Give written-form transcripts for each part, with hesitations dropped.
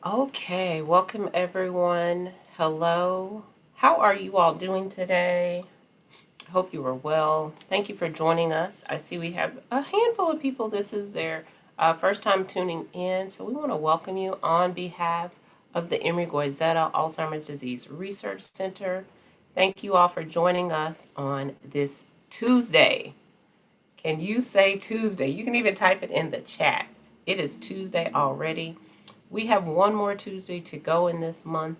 Okay, welcome everyone. Hello. How are you all doing today? I hope you are well. Thank you for joining us. I see we have a handful of people. This is their first time tuning in, so we want to welcome you on behalf of the Emory Alzheimer's Disease Research Center. Thank you all for joining us on this Tuesday. Can you say Tuesday? You can even type it in the chat. It is Tuesday already. We have one more Tuesday to go in this month.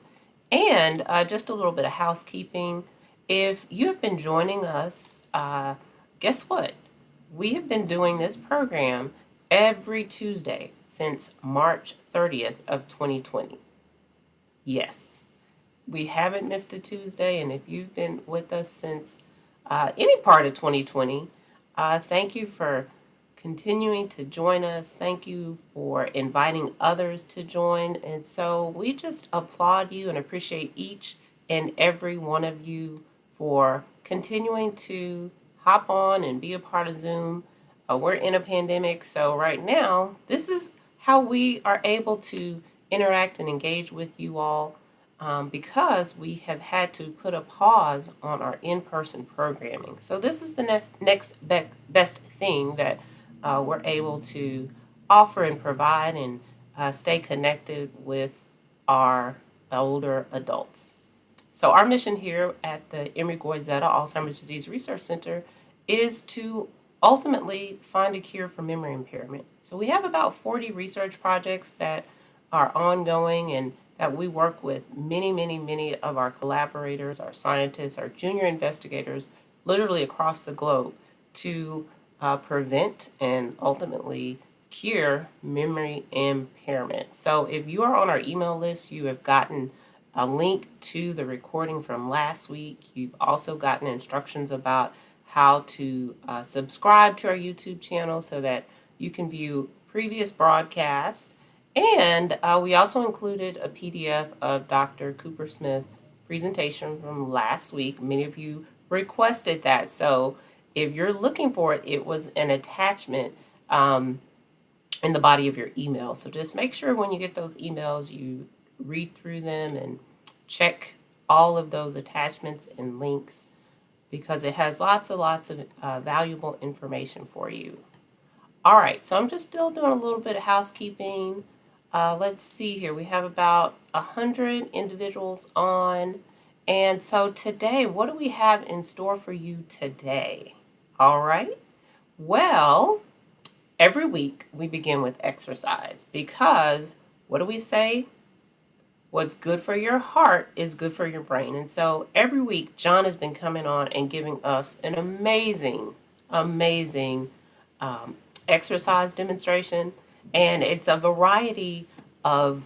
And just a little bit of housekeeping. If you have been joining us, guess what? We have been doing this program every Tuesday since March 30th of 2020. Yes, we haven't missed a Tuesday. And if you've been with us since any part of 2020, thank you for continuing to join us. Thank you for inviting others to join. And so we just applaud you and appreciate each and every one of you for continuing to hop on and be a part of Zoom. We're in a pandemic, so right now, this is how we are able to interact and engage with you all because we have had to put a pause on our in-person programming. So this is the next best thing that we're able to offer and provide and stay connected with our older adults. So our mission here at the Emory Alzheimer's Disease Research Center is to ultimately find a cure for memory impairment. So we have about 40 research projects that are ongoing and that we work with many of our collaborators, our scientists, our junior investigators, literally across the globe to prevent and ultimately cure memory impairment. So if you are on our email list, you have gotten a link to the recording from last week. You've also gotten instructions about how to subscribe to our YouTube channel so that you can view previous broadcasts. And we also included a PDF of Dr. Cooper Smith's presentation from last week. Many of you requested that. So if you're looking for it, it was an attachment in the body of your email. So just make sure when you get those emails, you read through them and check all of those attachments and links because it has lots of valuable information for you. All right, so I'm just still doing a little bit of housekeeping. Let's see here. We have about 100 individuals on. And so today, what do we have in store for you today? All right. Well, every week we begin with exercise because what do we say? What's good for your heart is good for your brain. And so every week, John has been coming on and giving us an amazing exercise demonstration. And it's a variety of,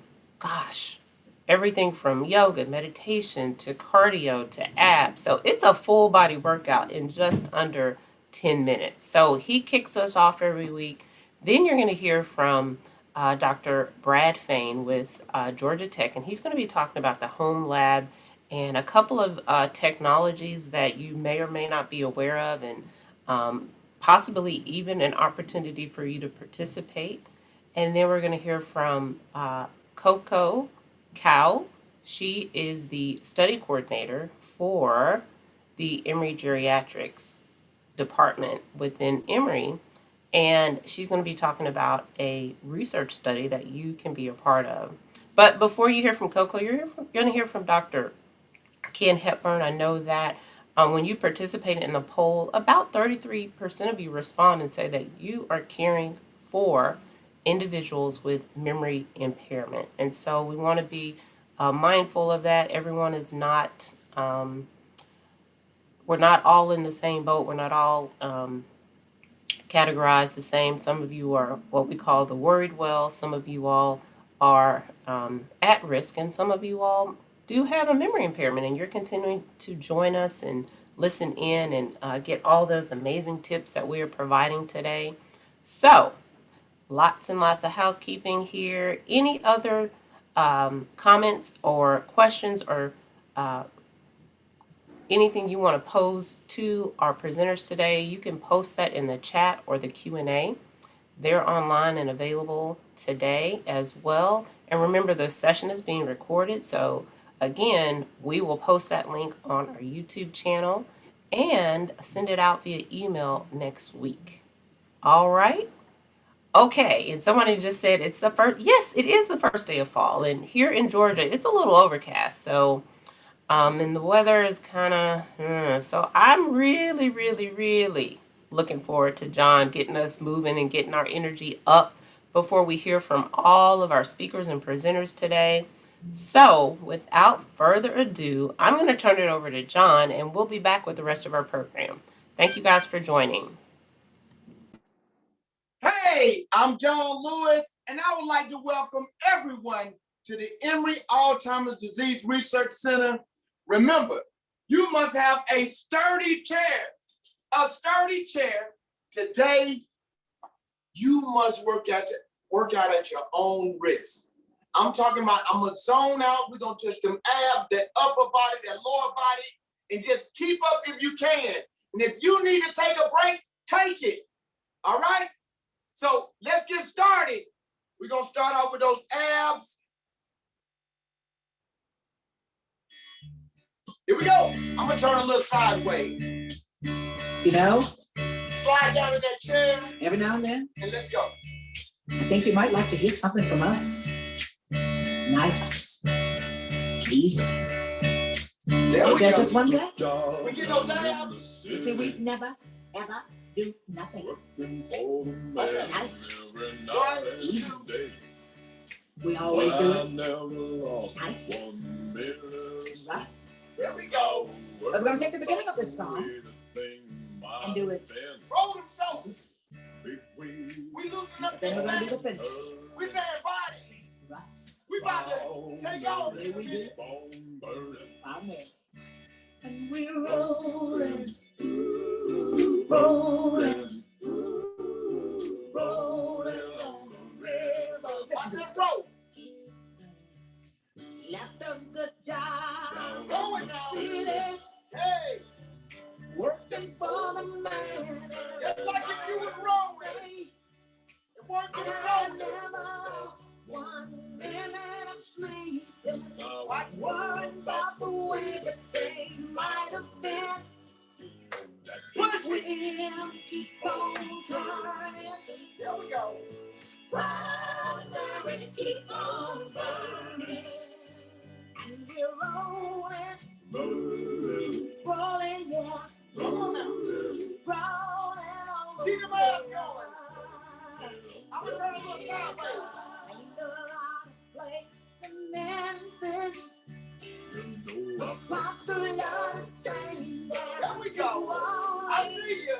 everything from yoga, meditation, to cardio, to abs. So it's a full body workout in just under 10 minutes. So he kicks us off every week. Then you're going to hear from Dr. Brad Fain with Georgia Tech, and he's going to be talking about the Homelab and a couple of technologies that you may or may not be aware of, and possibly even an opportunity for you to participate. And then we're going to hear from Coco. She is the study coordinator for the Emory Geriatrics department within Emory. And she's going to be talking about a research study that you can be a part of. But before you hear from Coco, you're going to hear from Dr. Ken Hepburn. I know that when you participated in the poll, about 33% of you respond and say that you are caring for individuals with memory impairment. And so we want to be mindful of that. Everyone is not, we're not all in the same boat. We're not all categorized the same. Some of you are what we call the worried well. Some of you all are at risk, and some of you all do have a memory impairment, and you're continuing to join us and listen in and get all those amazing tips that we are providing today. So, lots and lots of housekeeping here. Any other comments or questions or anything you want to pose to our presenters today, you can post that in the chat or the Q&A. They're online and available today as well. And remember, the session is being recorded, so again, we will post that link on our YouTube channel and send it out via email next week. All right? Okay, and somebody just said it's the first. Yes, it is the first day of fall, and here in Georgia, it's a little overcast. So, and the weather is kind of. So I'm really, really, really looking forward to John getting us moving and getting our energy up before we hear from all of our speakers and presenters today. So, without further ado, I'm going to turn it over to John, and we'll be back with the rest of our program. Thank you guys for joining. Hey, I'm John Lewis, and I would like to welcome everyone to the Emory Alzheimer's Disease Research Center. Remember, you must have a sturdy chair. A sturdy chair. Today, you must work out at your own risk. I'm talking about, I'm gonna zone out. We're gonna touch them abs, that upper body, that lower body, and just keep up if you can. And if you need to take a break, take it. All right? So let's get started. We're gonna start off with those abs. Here we go. I'm gonna turn a little sideways. You know, Slide down in that chair. every now and then, And let's go. I think you might like to hear something from us. Nice, easy. There we There's go. just one thing. We get those abs. You see, we never, ever do nothing. Nice, easy. We always do it. Nice, rough. There we go. But we're gonna take the beginning of this song and do it. Roll them shoulders. We loosen up. Then we're gonna do the finish. We saying body. Rough. We about to take off. Here we do. Amen. And we're rolling, rolling, rolling on the river. Watch this roll. Left a good job Going in the now. city, Hey, working for the man. just like if you was rolling. Working And I shoulders. never 1 minute of sleep. Worried about the way that they might have been. But we'll keep on turning. There we go. Primary keep on burning. And we're rolling, yeah. Come on now. Rolling on Keep the them abs river. going. I'm gonna turn a little sideways. Ain't a lot of place in Memphis. Popular change. There we go. I see you.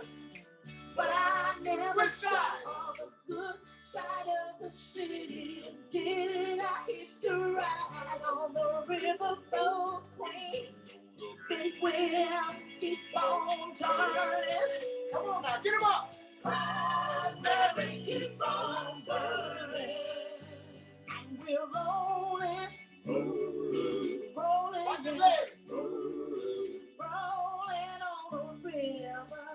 But I never Which saw side? the good side of the city until I hitched a ride on the riverboat train. Big wheel keep on turning. Come on now, get him up. Primary keep on burning. And we're rolling, rolling, Watch your yeah, leg. rolling on the river.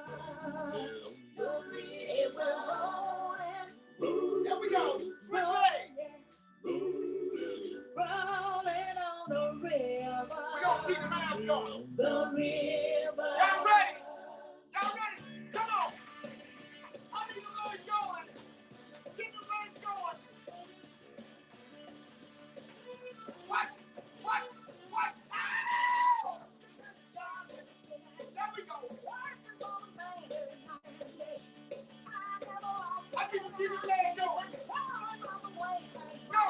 The river rolling, There we go. Switch leg. rolling on the river. We're gonna keep them abs going. The river. Y'all ready? Y'all ready? Come on. I need the legs going. Get the legs going. What? Ow! There we go. I need to see the legs going. Go.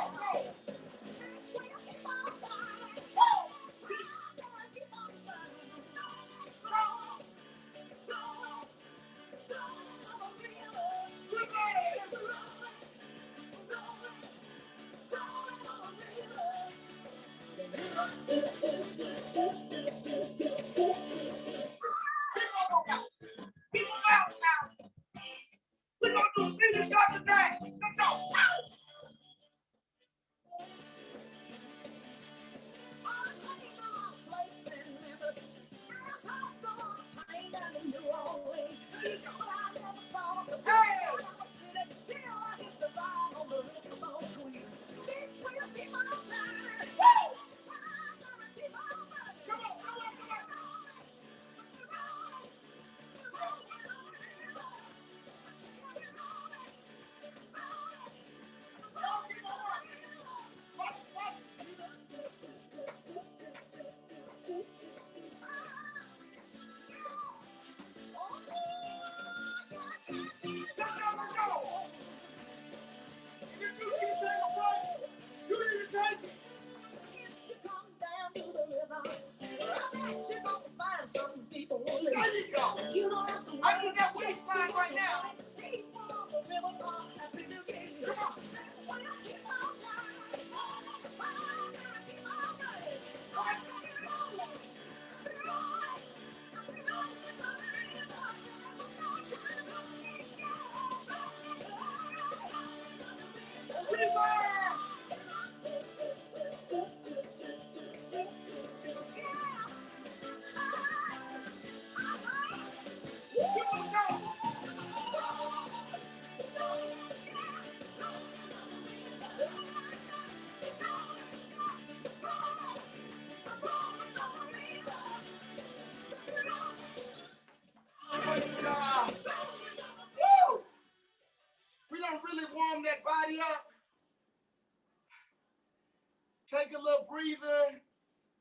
want to really warm that body up? Take a little breather,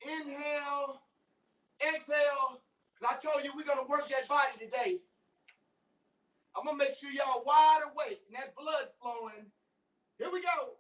inhale, exhale, because I told you we're going to work that body today. I'm going to make sure y'all wide awake and that blood flowing. Here we go.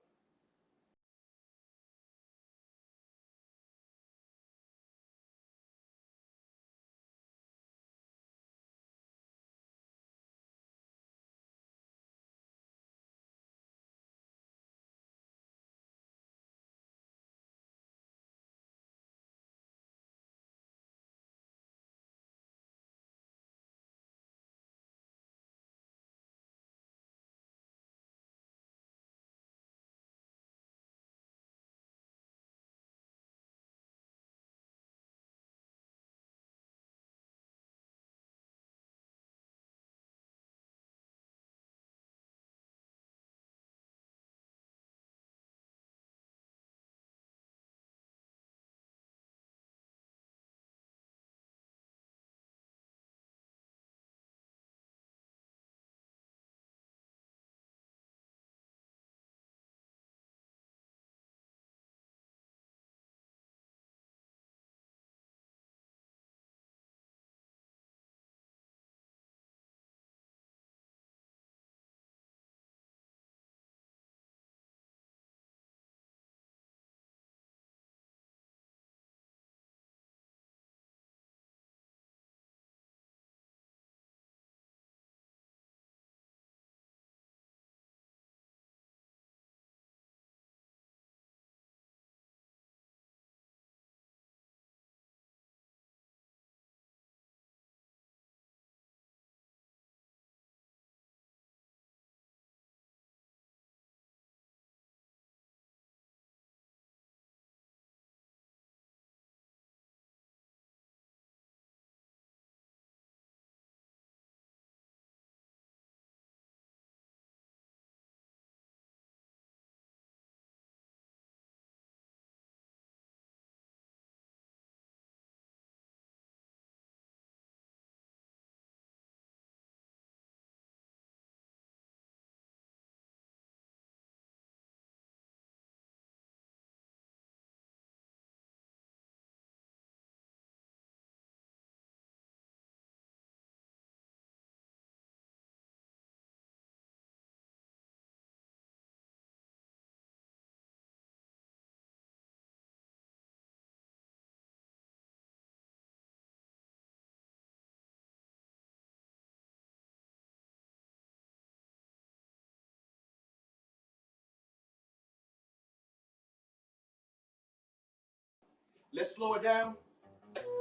Let's slow it down.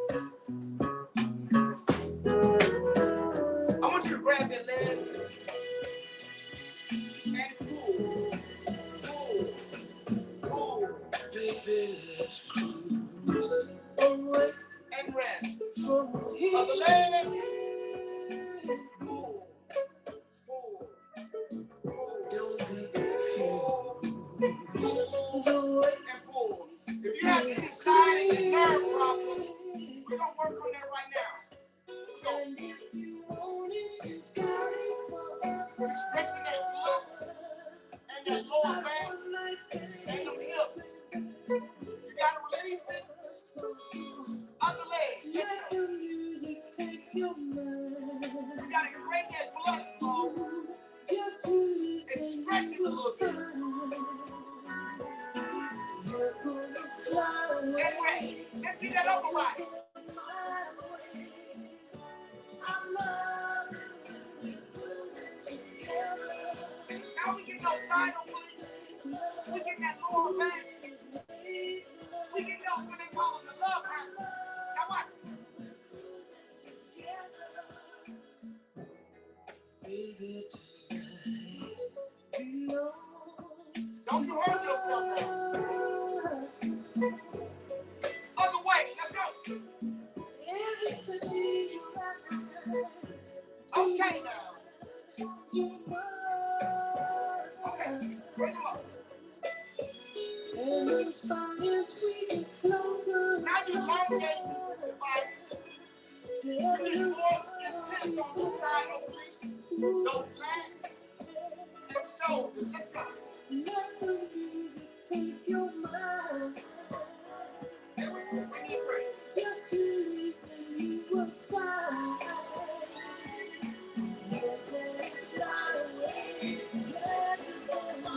I want you to grab that leg and pull, pull, pull. Baby, let's cruise away and rest. Other leg. Pull, pull, pull. Don't be confused. Away and pull. If you have any side and nerve problems, we're going to work on that right now. And if you want it, you got it forever. Stretching that blood and that lower back and them hips. You got to release it. Other leg. Let the music take your mind. You got to create that blood flow. Just release and stretch it a little bit. You're gonna fly away. And wait, let's get that over right. I love it when we cruise it together. Now we get those side ones. We get that lower back. We get those when they call them the love handles. Now what? Baby, tonight, you know. Don't you hurt yourself, bro. Other way, let's go. Everything right. Okay now. Okay, bring them up. And it's fine, sweet, closer. Now you elongate the body. Please more intense on the side, please. Those legs. And so Let's go. Let the music take your mind. Just release and you will find. You're gonna fly away. Let it go my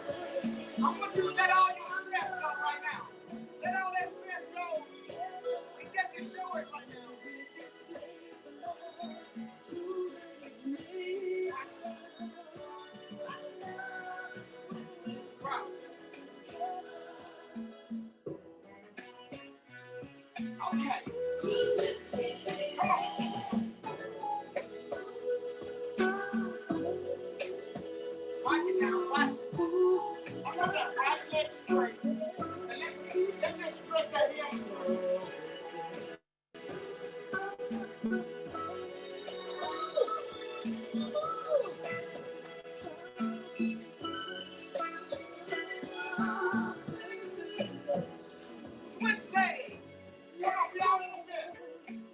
way. I want you to let all your stress go right now. Let all that stress go. We just enjoy it right now. Okay. Come on. Watch it now. Watch it. I want that right leg straight. And let's just stretch that hamstring. Switch legs. Come on, we all in this.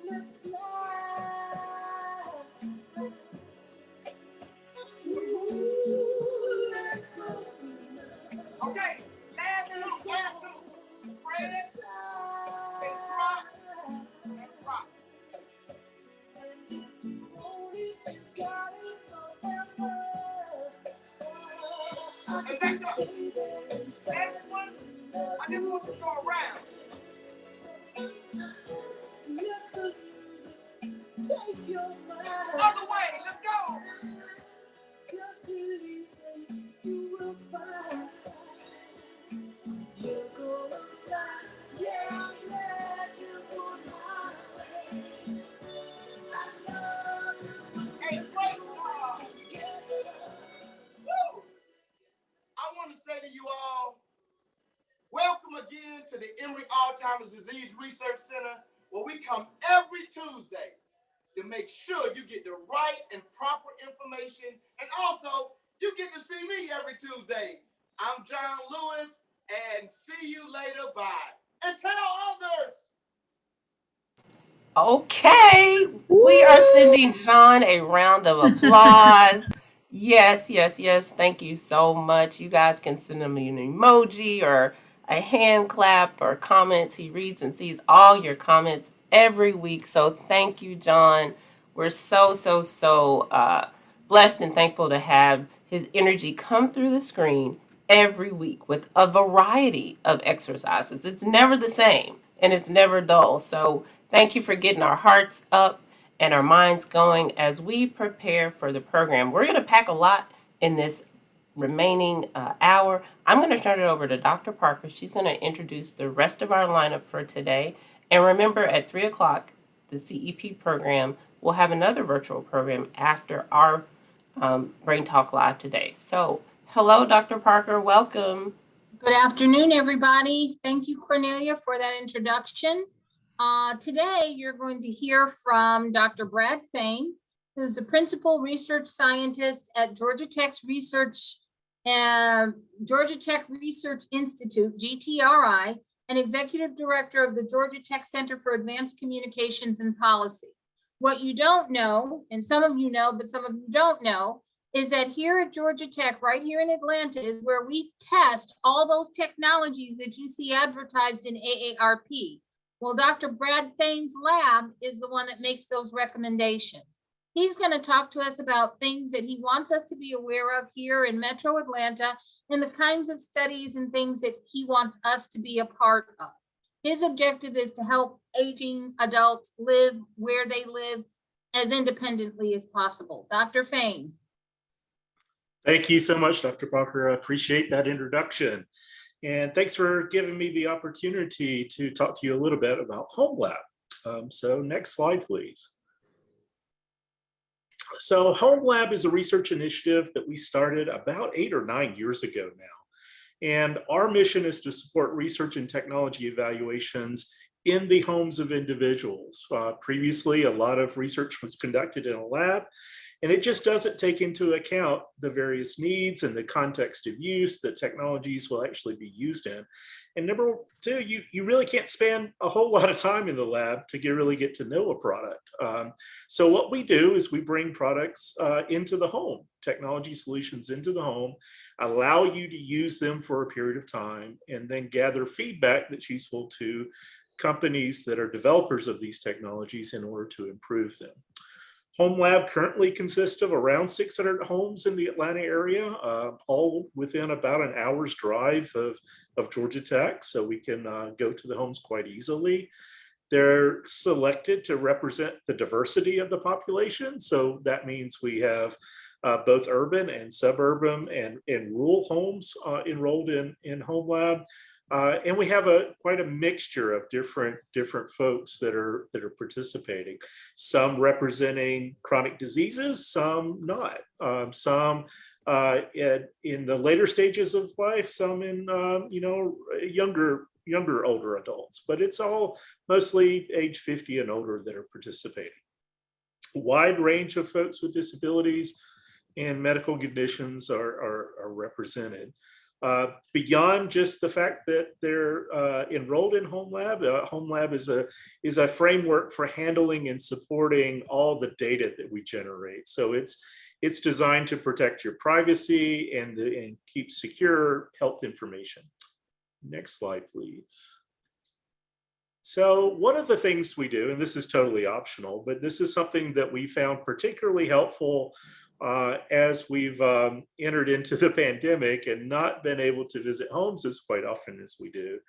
Let's fly. Okay, last two. Spread it and rock and rock. And if you want it, you got it forever. And next up, next one, I just want you to go around. Let the music take your mind. Other way, let's go. Just release and you will find. You're gonna fly. Yeah, I'm glad you're going my way. I love you. Hey, great job. Woo! I want to say to you all, welcome again to the Emory Alzheimer's Disease Research Center, where we come every Tuesday to make sure you get the right and proper information, and also you get to see me every Tuesday. I'm John Lewis, and see you later. Bye. And tell others. Okay, we are sending John a round of applause. Yes, yes, yes. Thank you so much. You guys can send him an emoji or a hand clap or comments. He reads and sees all your comments every week. So thank you, John. We're so blessed and thankful to have his energy come through the screen every week with a variety of exercises. It's never the same and it's never dull. So thank you for getting our hearts up and our minds going as we prepare for the program. We're going to pack a lot in this remaining hour. I'm going to turn it over to Dr. Parker. She's going to introduce the rest of our lineup for today. And remember, at 3 o'clock, the CEP program will have another virtual program after our Brain Talk Live today. So, hello, Dr. Parker. Welcome. Good afternoon, everybody. Thank you, Cornelia, for that introduction. Today, you're going to hear from Dr. Brad Fain, who's the principal research scientist at Georgia Tech Research Institute, GTRI, and executive director of the Georgia Tech Center for Advanced Communications and Policy. What you don't know, and some of you know, but some of you don't know, is that here at Georgia Tech, right here in Atlanta, is where we test all those technologies that you see advertised in AARP. Well, Dr. Brad Fain's lab is the one that makes those recommendations. He's going to talk to us about things that he wants us to be aware of here in Metro Atlanta and the kinds of studies and things that he wants us to be a part of. His objective is to help aging adults live where they live as independently as possible. Dr. Fain. Thank you so much, Dr. Parker. I appreciate that introduction. And thanks for giving me the opportunity to talk to you a little bit about Homelab. So next slide, please. So Homelab is a research initiative that we started about 8 or 9 years ago now. And our mission is to support research and technology evaluations in the homes of individuals. Previously, a lot of research was conducted in a lab, And it just doesn't take into account the various needs and the context of use that technologies will actually be used in. And number two, you really can't spend a whole lot of time in the lab to really get to know a product. So what we do is we bring products into the home, technology solutions into the home, allow you to use them for a period of time, and then gather feedback that's useful to companies that are developers of these technologies in order to improve them. Homelab currently consists of around 600 homes in the Atlanta area, all within about an hour's drive of Georgia Tech, so we can go to the homes quite easily. They're selected to represent the diversity of the population, so that means we have both urban and suburban and rural homes enrolled in Homelab. And we have quite a mixture of different folks that are participating. Some representing chronic diseases, some not. Some in the later stages of life, some in younger older adults. But it's all mostly age 50 and older that are participating. A wide range of folks with disabilities and medical conditions are represented. Beyond just the fact that they're enrolled in Homelab, Homelab is a framework for handling and supporting all the data that we generate. So it's designed to protect your privacy and keep secure health information. Next slide, please. So one of the things we do, and this is totally optional, but this is something that we found particularly helpful as we've entered into the pandemic and not been able to visit homes as quite often as we do.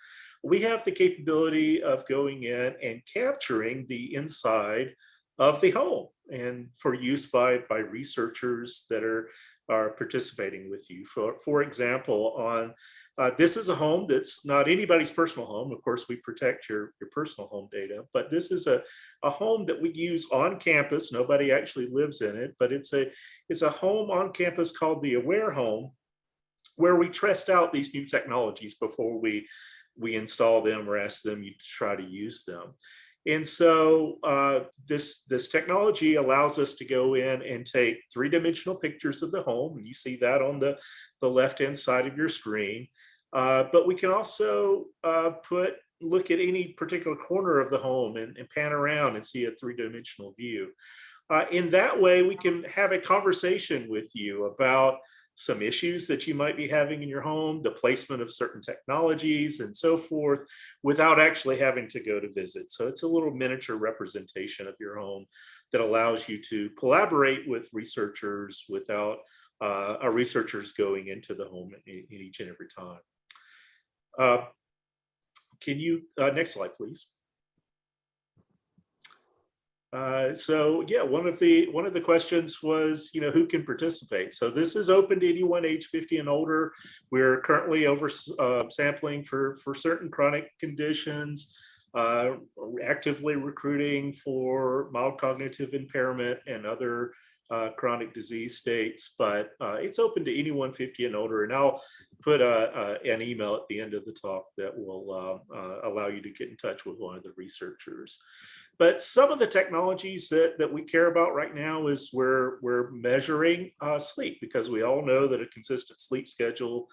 We have the capability of going in and capturing the inside of the home, and for use by researchers that are participating with you. For example, on this is a home that's not anybody's personal home. Of course, we protect your personal home data, but this is a home that we use on campus. Nobody actually lives in it, but it's a home on campus called the Aware Home, where we test out these new technologies before we install them or ask them to try to use them. And so this technology allows us to go in and take three-dimensional pictures of the home, and you see that on the left-hand side of your screen. But we can also look at any particular corner of the home and pan around and see a three-dimensional view. In that way, we can have a conversation with you about some issues that you might be having in your home, the placement of certain technologies and so forth, without actually having to go to visit. So it's a little miniature representation of your home that allows you to collaborate with researchers without researchers going into the home in each and every time. Can you, next slide, please. So yeah, one of the questions was, who can participate? So this is open to anyone age 50 and older. We're currently sampling for certain chronic conditions, actively recruiting for mild cognitive impairment and other chronic disease states, but it's open to anyone 50 and older. And I'll put an email at the end of the talk that will allow you to get in touch with one of the researchers. But some of the technologies that we care about right now is we're measuring sleep, because we all know that a consistent sleep schedule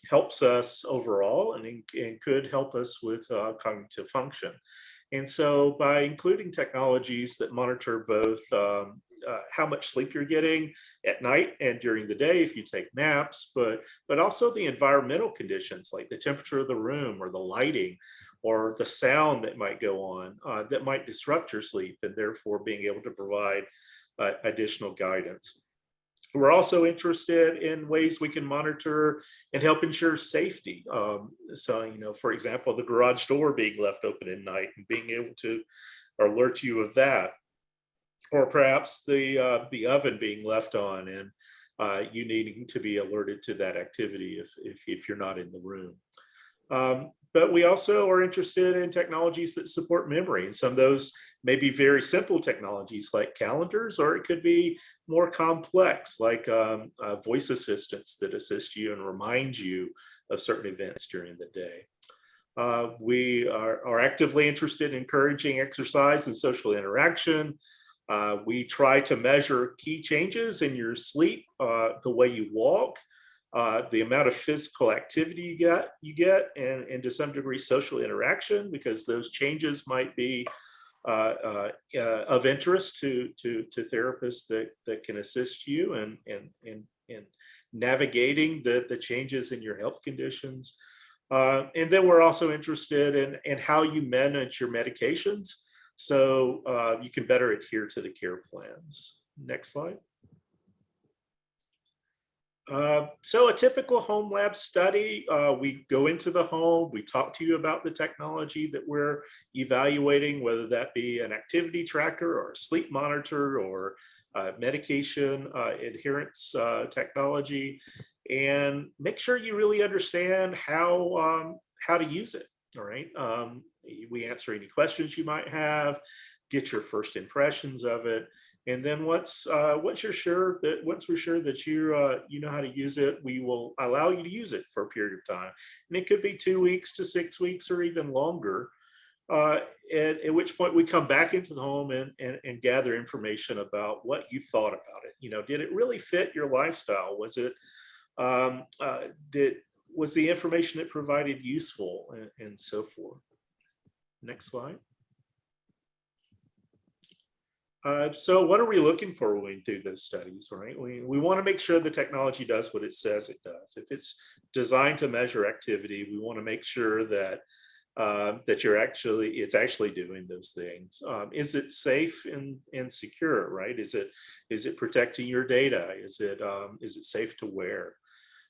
helps us overall and could help us with cognitive function. And so by including technologies that monitor both how much sleep you're getting at night and during the day if you take naps, but also the environmental conditions like the temperature of the room or the lighting or the sound that might go on that might disrupt your sleep, and therefore being able to provide additional guidance. We're also interested in ways we can monitor and help ensure safety. So, for example, the garage door being left open at night and being able to alert you of that, or perhaps the oven being left on and you needing to be alerted to that activity if you're not in the room. But we also are interested in technologies that support memory, and some of those may be very simple technologies like calendars, or it could be more complex like voice assistants that assist you and remind you of certain events during the day. We are actively interested in encouraging exercise and social interaction. We try to measure key changes in your sleep, the way you walk, the amount of physical activity you get, and to some degree social interaction, because those changes might be of interest to therapists that can assist you in navigating the changes in your health conditions. And then we're also interested in how you manage your medications, so you can better adhere to the care plans. Next slide. So a typical home lab study, we go into the home, we talk to you about the technology that we're evaluating, whether that be an activity tracker or a sleep monitor or medication adherence technology, and make sure you really understand how to use it. All right. We answer any questions you might have, get your first impressions of it. And then once we're sure that you know how to use it, we will allow you to use it for a period of time. And it could be 2 weeks to 6 weeks or even longer. At which point we come back into the home and gather information about what you thought about it. You know, did it really fit your lifestyle? Was it was the information it provided useful, and so forth. Next slide. So what are we looking for when we do those studies, right? We want to make sure the technology does what it says it does. If it's designed to measure activity, we want to make sure that it's actually doing those things. Is it safe and secure, right? Is it protecting your data? Is it safe to wear?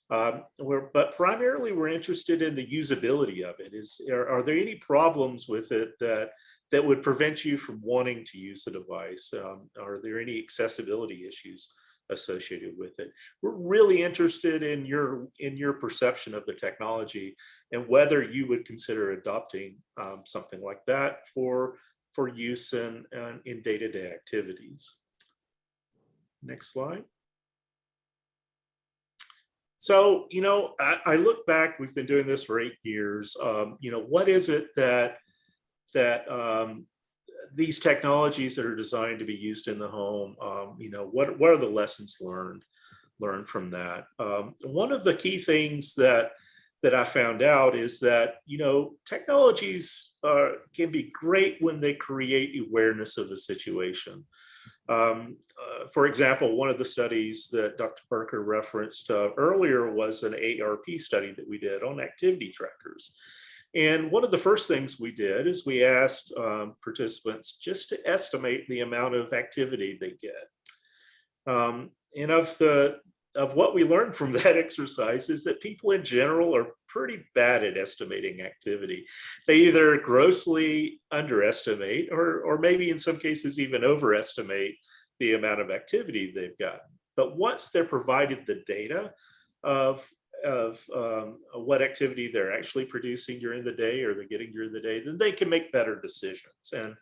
But primarily we're interested in the usability of it. Are there any problems with it that would prevent you from wanting to use the device? Are there any accessibility issues associated with it? We're really interested in your perception of the technology and whether you would consider adopting something like that for use in day-to-day activities. Next slide. So, you know, I look back, we've been doing this for 8 years. You know, what is it that these technologies that are designed to be used in the home, you know, what are the lessons learned from that? One of the key things that I found out is that, you know, technologies can be great when they create awareness of the situation. For example, one of the studies that Dr. Parker referenced earlier was an ARP study that we did on activity trackers. And one of the first things we did is we asked participants just to estimate the amount of activity they get. And of what we learned from that exercise is that people in general are pretty bad at estimating activity. They either grossly underestimate or maybe in some cases even overestimate the amount of activity they've got. But once they're provided the data of what activity they're actually producing during the day or they're getting during the day, then they can make better decisions. And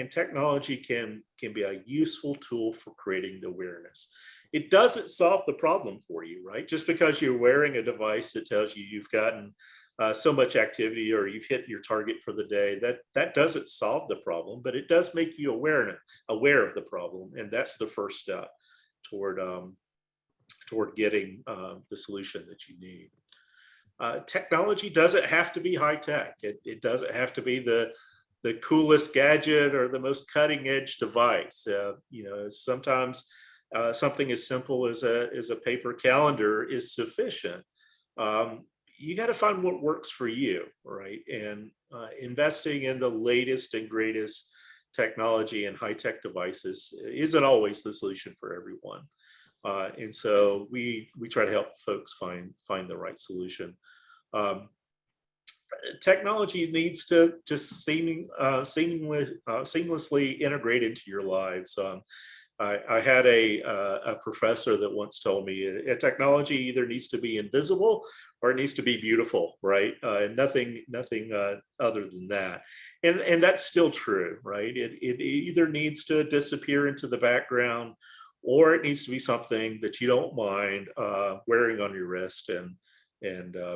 technology can be a useful tool for creating awareness. It doesn't solve the problem for you, right? Just because you're wearing a device that tells you you've gotten so much activity or you've hit your target for the day, that doesn't solve the problem, but it does make you aware of the problem. And that's the first step toward getting the solution that you need. Technology doesn't have to be high tech. It doesn't have to be the coolest gadget or the most cutting edge device. You know, sometimes something as simple as a paper calendar is sufficient. You got to find what works for you, right? And investing in the latest and greatest technology and high-tech devices isn't always the solution for everyone. And so we try to help folks find the right solution. Technology needs to just seamlessly integrate into your lives. I had a professor that once told me a technology either needs to be invisible or it needs to be beautiful, right? And nothing other than that. And that's still true, right? It either needs to disappear into the background or it needs to be something that you don't mind wearing on your wrist and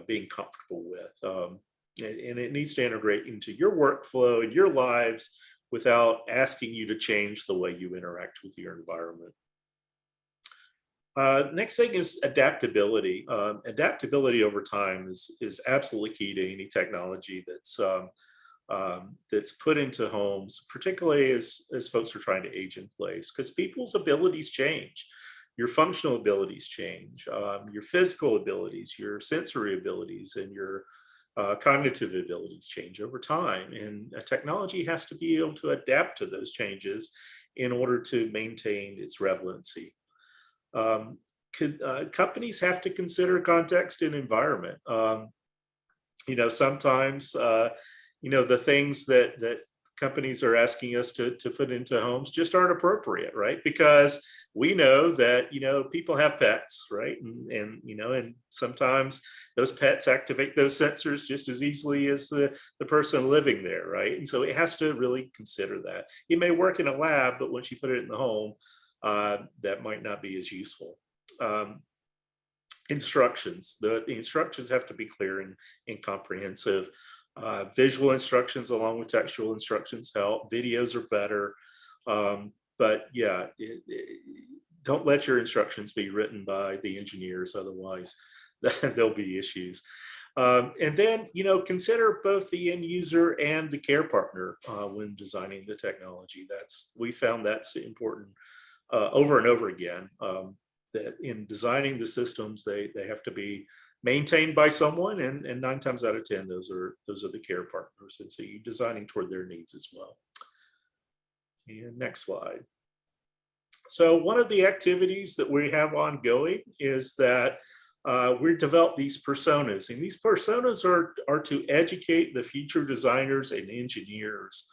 being comfortable with. And it needs to integrate into your workflow and your lives without asking you to change the way you interact with your environment. Next thing is adaptability. Adaptability over time is absolutely key to any technology that's put into homes, particularly as folks are trying to age in place, because people's abilities change. Your functional abilities change, your physical abilities, your sensory abilities, and your cognitive abilities change over time. And technology has to be able to adapt to those changes in order to maintain its relevancy. Companies have to consider context and environment. Sometimes the things that companies are asking us to put into homes just aren't appropriate, right? Because we know that people have pets, right? And sometimes those pets activate those sensors just as easily as the person living there, right? And so it has to really consider that. It may work in a lab, but once you put it in the home, that might not be as useful. Instructions. The instructions have to be clear and comprehensive. Visual instructions along with textual instructions help. Videos are better. But yeah, don't let your instructions be written by the engineers, otherwise there'll be issues. And then, consider both the end user and the care partner when designing the technology. We found that's important over and over again, that in designing the systems, they have to be maintained by someone, and 9 times out of 10, those are the care partners. And so you're designing toward their needs as well. And next slide. So one of the activities that we have ongoing is that we develop these personas, and these personas are to educate the future designers and engineers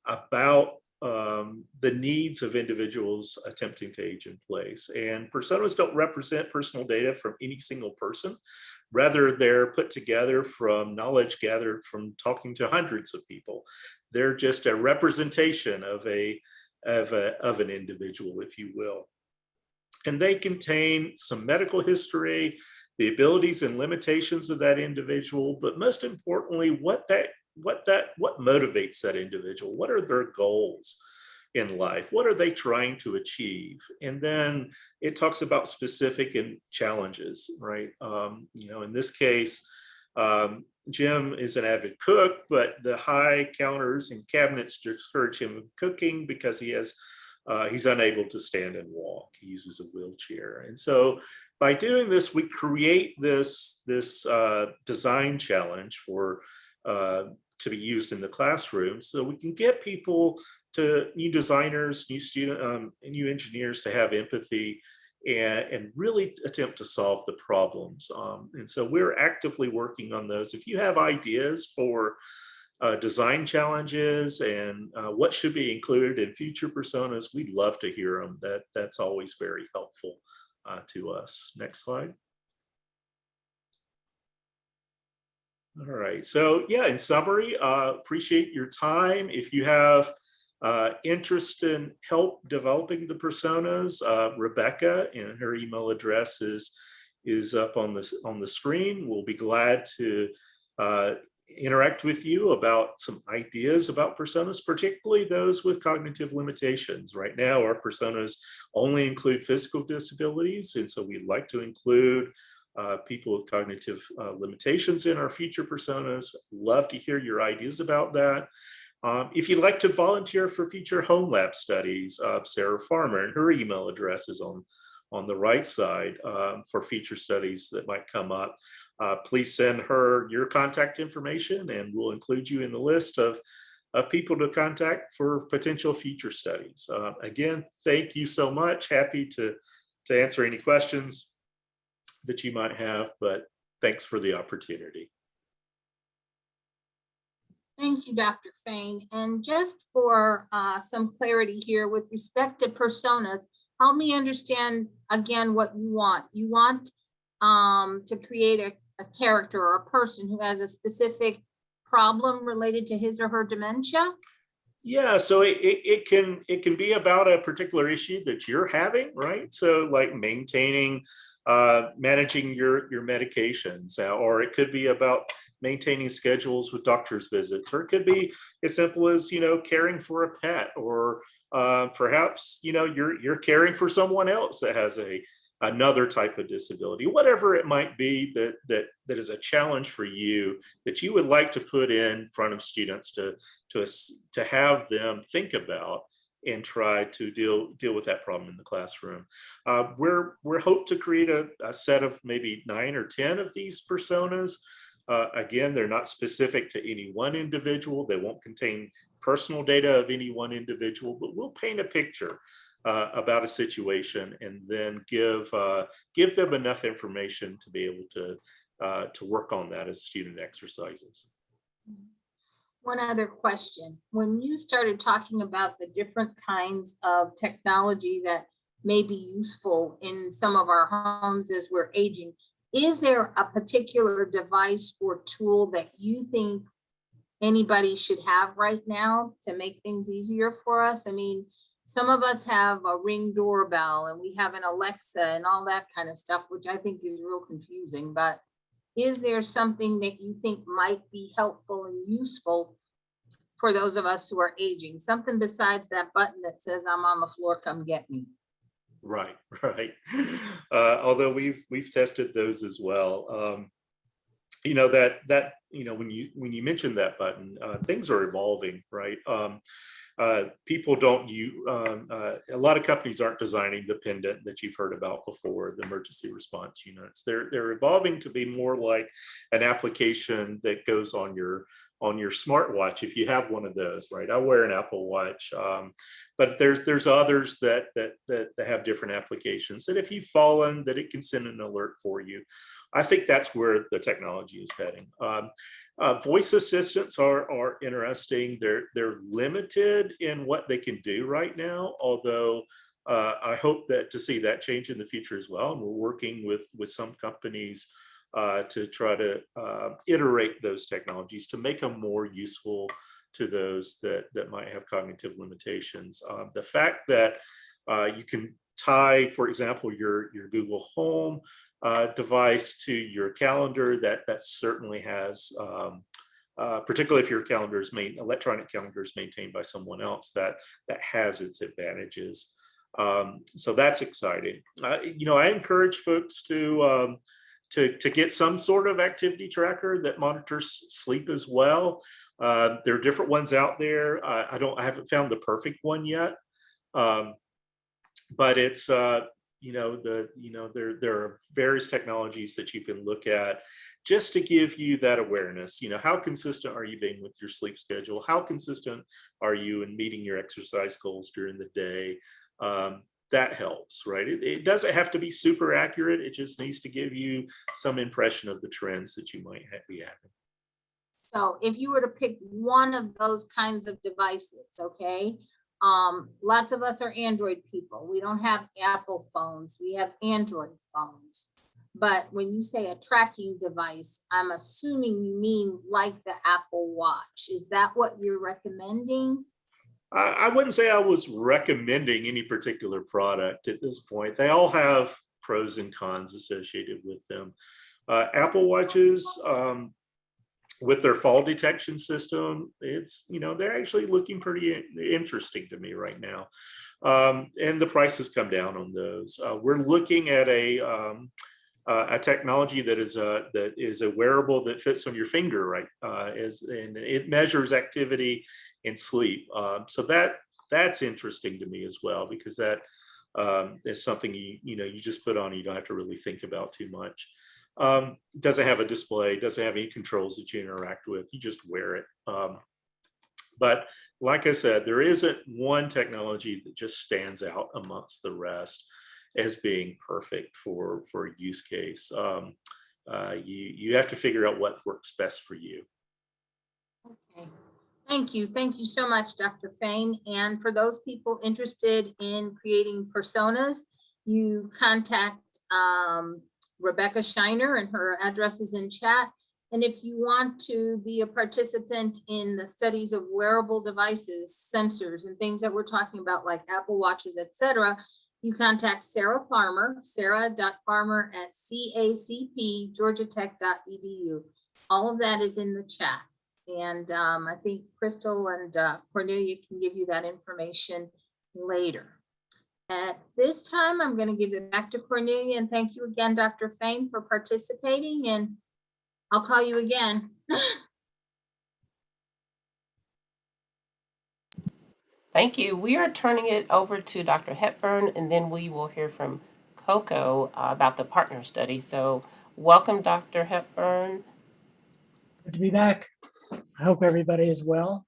about the needs of individuals attempting to age in place. And personas don't represent personal data from any single person. Rather, they're put together from knowledge gathered from talking to hundreds of people. They're just a representation of an individual, if you will. And they contain some medical history, the abilities and limitations of that individual, but most importantly, what motivates that individual. What are their goals in life? What are they trying to achieve? And then it talks about specific and challenges, right? In this case, Jim is an avid cook, but the high counters and cabinets discourage him from cooking because he's unable to stand and walk. He uses a wheelchair. And so by doing this, we create this design challenge to be used in the classroom, so we can get people new designers, new engineers to have empathy and really attempt to solve the problems. And so we're actively working on those. If you have ideas for design challenges and what should be included in future personas, we'd love to hear them. That's always very helpful to us. Next slide. All right, so yeah, in summary, appreciate your time. If you have interest in help developing the personas, Rebecca, and her email address is up on the screen. We'll be glad to interact with you about some ideas about personas, particularly those with cognitive limitations. Right now, our personas only include physical disabilities, and so we'd like to include people with cognitive limitations in our future personas. Love to hear your ideas about that. If you'd like to volunteer for future Homelab studies, Sarah Farmer, and her email address is on the right side for future studies that might come up. Please send her your contact information, and we'll include you in the list of people to contact for potential future studies. Again, thank you so much. Happy to answer any questions that you might have, but thanks for the opportunity. Thank you, Dr. Fain. And just for some clarity here with respect to personas, help me understand again what you want. You want to create a character or a person who has a specific problem related to his or her dementia? Yeah, so it can be about a particular issue that you're having, right? So like maintaining managing your medications, or it could be about maintaining schedules with doctor's visits, or it could be as simple as, caring for a pet, or perhaps, you're caring for someone else that has another type of disability, whatever it might be that is a challenge for you that you would like to put in front of students to have them think about and try to deal with that problem in the classroom. We're hope to create a set of maybe 9 or 10 of these personas. Again, they're not specific to any one individual. They won't contain personal data of any one individual, but we'll paint a picture about a situation and then give them enough information to be able to work on that as student exercises. One other question. When you started talking about the different kinds of technology that may be useful in some of our homes as we're aging, is there a particular device or tool that you think anybody should have right now to make things easier for us? I mean, some of us have a Ring doorbell and we have an Alexa and all that kind of stuff, which I think is real confusing, but is there something that you think might be helpful and useful for those of us who are aging? Something besides that button that says, "I'm on the floor, come get me." Right. Although we've tested those as well. When you mentioned that button, things are evolving, right? People don't use, a lot of companies aren't designing the pendant that you've heard about before, the emergency response units. They're evolving to be more like an application that goes on your smartwatch, if you have one of those, right? I wear an Apple Watch, but there's others that have different applications that if you've fallen, that it can send an alert for you. I think that's where the technology is heading. Voice assistants are interesting. They're limited in what they can do right now, although I hope to see that change in the future as well. And we're working with some companies to try to iterate those technologies to make them more useful to those that might have cognitive limitations. The fact that you can tie, for example, your Google Home device to your calendar, that certainly has, particularly if your electronic calendar is maintained by someone else, that has its advantages. So that's exciting. I encourage folks to get some sort of activity tracker that monitors sleep as well. There are different ones out there. I haven't found the perfect one yet, but it's there are various technologies that you can look at just to give you that awareness. How consistent are you being with your sleep schedule? How consistent are you in meeting your exercise goals during the day? That helps, right? It doesn't have to be super accurate. It just needs to give you some impression of the trends that you might be having. So if you were to pick one of those kinds of devices, okay, lots of us are Android people. We don't have Apple phones. We have Android phones. But when you say a tracking device, I'm assuming you mean like the Apple Watch. Is that what you're recommending? I wouldn't say I was recommending any particular product at this point. They all have pros and cons associated with them. Apple Watches, with their fall detection system, they're actually looking pretty interesting to me right now. And the price has come down on those. We're looking at a technology that is a wearable that fits on your finger, right? And it measures activity and sleep. So that's interesting to me as well, because that is something you just put on, you don't have to really think about too much. Doesn't have a display, doesn't have any controls that you interact with, you just wear it. But like I said, there isn't one technology that just stands out amongst the rest as being perfect for a use case. You have to figure out what works best for you. Okay. Thank you. Thank you so much, Dr. Fain. And for those people interested in creating personas, you contact Rebecca Shiner, and her address is in chat. And if you want to be a participant in the studies of wearable devices, sensors, and things that we're talking about, like Apple Watches, etc., you contact Sarah Farmer, sarah.farmer@cacpgeorgiatech.edu. All of that is in the chat. And I think Crystal and Cornelia can give you that information later. At this time, I'm going to give it back to Cornelia, and thank you again, Dr. Fain, for participating, and I'll call you again. Thank you. We are turning it over to Dr. Hepburn, and then we will hear from Coco about the partner study. So welcome, Dr. Hepburn. Good to be back. I hope everybody is well.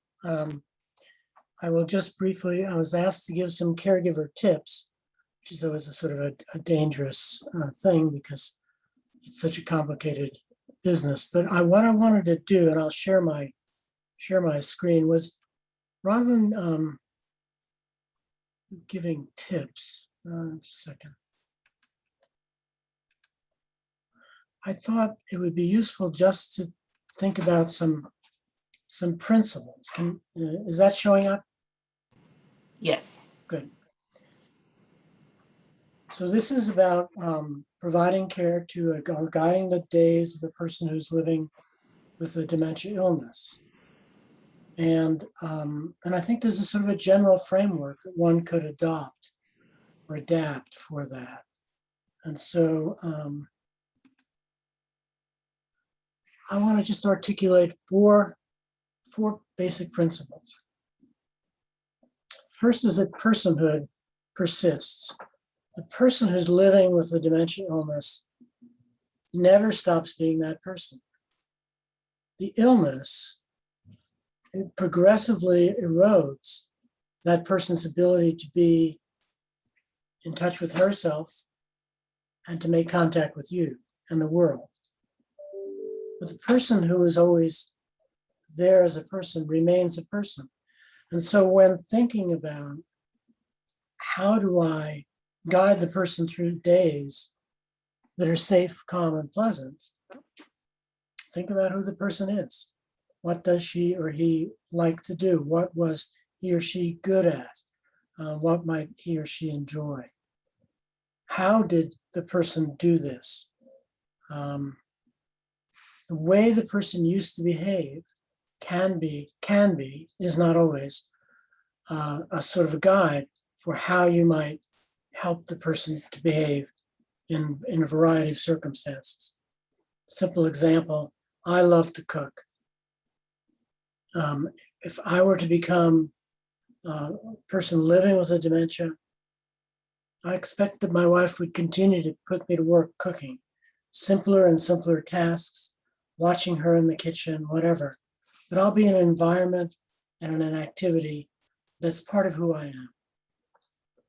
I will just briefly, I was asked to give some caregiver tips, which is always a sort of a dangerous thing because it's such a complicated business. But what I wanted to do, and I'll share my screen, was rather than giving tips, just a second. I thought it would be useful just to think about some principles. Is that showing up? Yes. Good. So this is about providing care to or guiding the days of a person who's living with a dementia illness. And I think there's a sort of a general framework that one could adopt or adapt for that. And so I want to just articulate four basic principles. First is that personhood persists. The person who's living with a dementia illness never stops being that person. The illness, it progressively erodes that person's ability to be in touch with herself and to make contact with you and the world. But the person who is always there as a person remains a person. And so when thinking about how do I guide the person through days that are safe, calm, and pleasant, think about who the person is. What does she or he like to do? What was he or she good at? What might he or she enjoy? How did the person do this? The way the person used to behave can be, is not always a sort of a guide for how you might help the person to behave in a variety of circumstances. Simple example, I love to cook. If I were to become a person living with a dementia, I expect that my wife would continue to put me to work cooking, simpler and simpler tasks, watching her in the kitchen, whatever. But I'll be in an environment and in an activity that's part of who I am.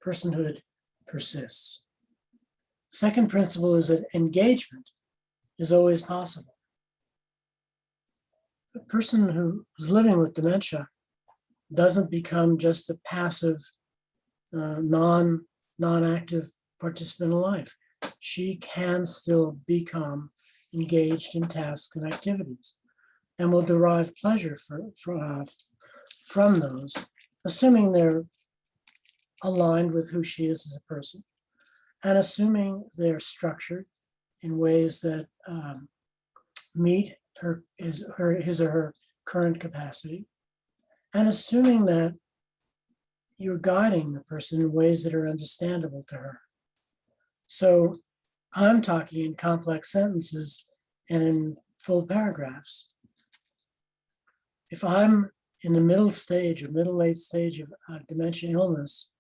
Personhood persists. Second principle is that engagement is always possible. A person who's living with dementia doesn't become just a passive, non-active participant in life. She can still become engaged in tasks and activities and will derive pleasure from those, assuming they're aligned with who she is as a person, and assuming they're structured in ways that meet his or her current capacity, and assuming that you're guiding the person in ways that are understandable to her. So I'm talking in complex sentences and in full paragraphs. If I'm in the middle stage or middle late stage of dementia illness,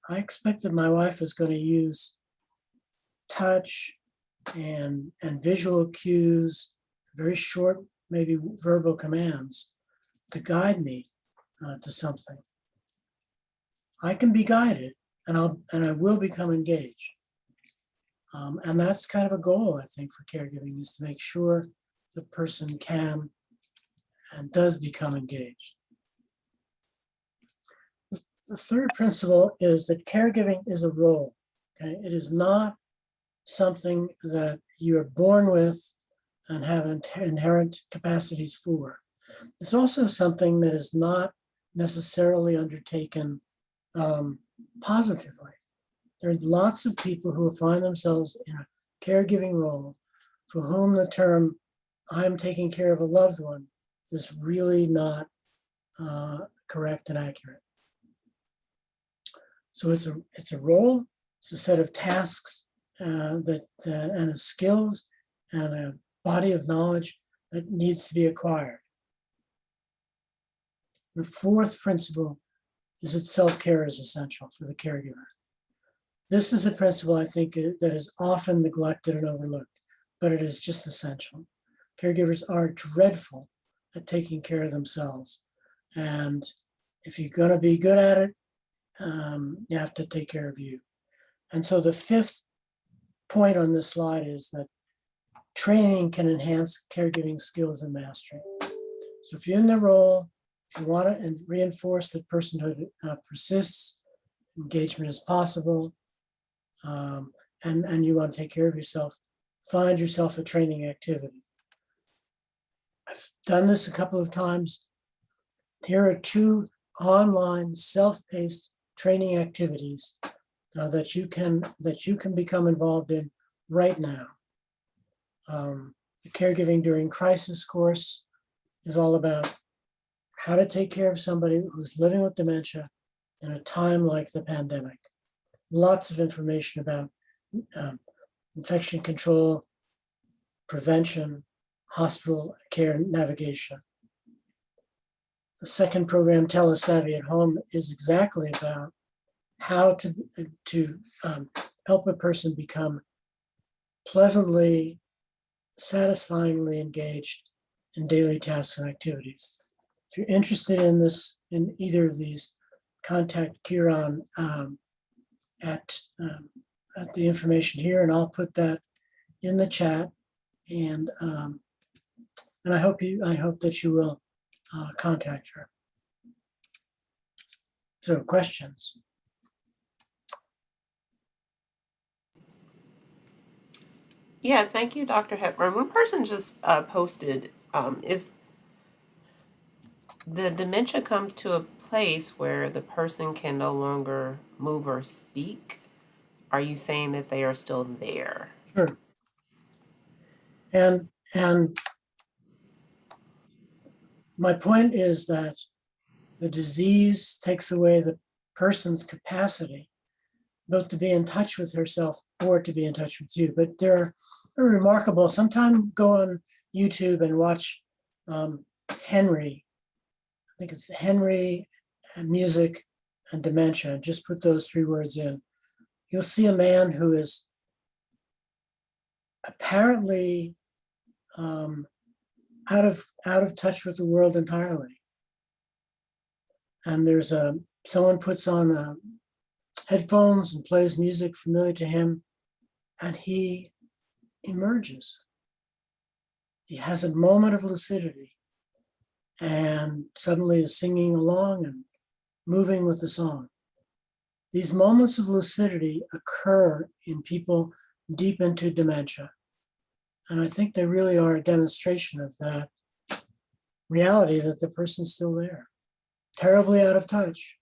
I expect that my wife is going to use touch and visual cues, very short, maybe verbal commands to guide me to something. I can be guided, and I will become engaged. And that's kind of a goal, I think, for caregiving, is to make sure the person can and does become engaged. The third principle is that caregiving is a role. Okay? It is not something that you're born with and have inherent capacities for. It's also something that is not necessarily undertaken positively. There are lots of people who find themselves in a caregiving role for whom the term "I'm taking care of a loved one" is really not correct and accurate. So it's a role, it's a set of tasks and a skills and a body of knowledge that needs to be acquired. The fourth principle is that self-care is essential for the caregiver. This is a principle I think that is often neglected and overlooked, but it is just essential. Caregivers are dreadful at taking care of themselves. And if you're going to be good at it, you have to take care of you. And so the fifth point on this slide is that training can enhance caregiving skills and mastery. So if you're in the role, if you want to reinforce that personhood persists, engagement is possible, and you want to take care of yourself, find yourself a training activity. I've done this a couple of times. Here are 2 online self-paced training activities that you can become involved in right now. The Caregiving During Crisis course is all about how to take care of somebody who's living with dementia in a time like the pandemic. Lots of information about infection control, prevention, hospital care navigation. The second program, Telesavvy at Home, is exactly about how to help a person become pleasantly, satisfyingly engaged in daily tasks and activities. If you're interested in this, in either of these, contact Kieran at the information here, and I'll put that in the chat. And I hope that you will contact her. So, questions? Yeah, thank you, Dr. Hepburn. One person just posted, if the dementia comes to a place where the person can no longer move or speak, are you saying that they are still there? Sure. And my point is that the disease takes away the person's capacity both to be in touch with herself or to be in touch with you. But they're remarkable. Sometime go on YouTube and watch Henry. I think it's Henry and music and dementia. Just put those 3 words in. You'll see a man who is apparently out of touch with the world entirely. And there's someone puts on headphones and plays music familiar to him, and he emerges. He has a moment of lucidity and suddenly is singing along and moving with the song. These moments of lucidity occur in people deep into dementia. And I think they really are a demonstration of that reality, that the person's still there. Terribly out of touch,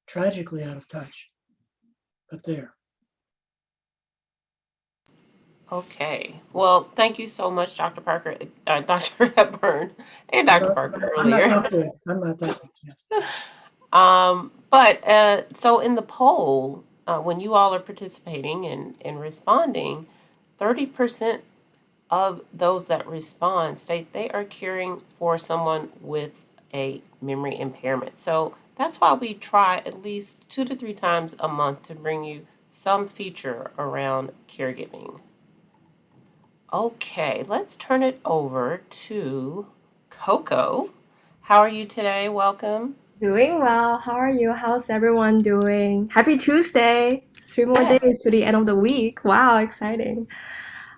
tragically out of touch, but there. Okay. Well, thank you so much, Dr. Parker, Dr. Hepburn, and Dr. Parker I'm not earlier. that good. I'm not that good. But so in the poll, when you all are participating and responding, 30% of those that respond state they are caring for someone with a memory impairment. So that's why we try at least 2 to 3 times a month to bring you some feature around caregiving. Okay, let's turn it over to Coco. How are you today? Welcome. Doing well. How are you? How's everyone doing? Happy Tuesday. 3 more Yes. days to the end of the week. Wow, exciting.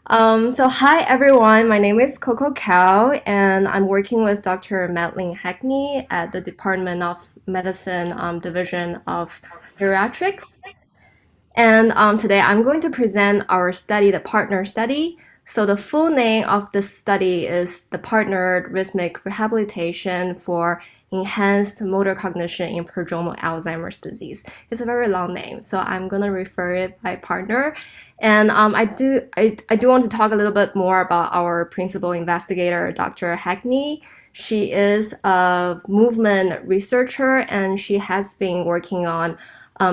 So hi everyone. My name is Coco Cow, and I'm working with Dr. Madeline Hackney at the Department of Medicine Division of Geriatrics. And today I'm going to present our study, the partner study, So the full name of this study is the Partnered Rhythmic Rehabilitation for Enhanced Motor-Cognition in Prodromal Alzheimer's Disease. It's a very long name, so I'm gonna refer it by partner. And I do want to talk a little bit more about our principal investigator, Dr. Hackney. She is a movement researcher, and she has been working on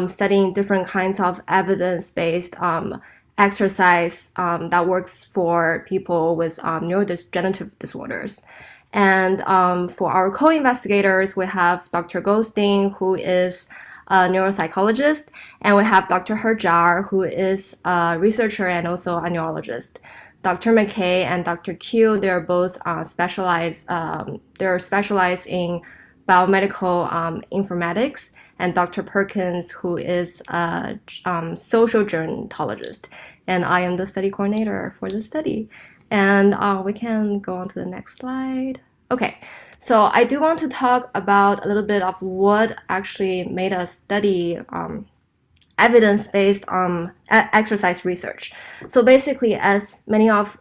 studying different kinds of evidence-based exercise that works for people with neurodegenerative disorders. And for our co-investigators, we have Dr. Goldstein, who is a neuropsychologist, and we have Dr. Herjar, who is a researcher and also a neurologist. Dr. McKay and Dr. Q, they're both specialized. They're specialized in biomedical informatics, and Dr. Perkins, who is a social gerontologist, and I am the study coordinator for the study. And we can go on to the next slide. Okay, so I do want to talk about a little bit of what actually made us study evidence-based exercise research. So basically, as many of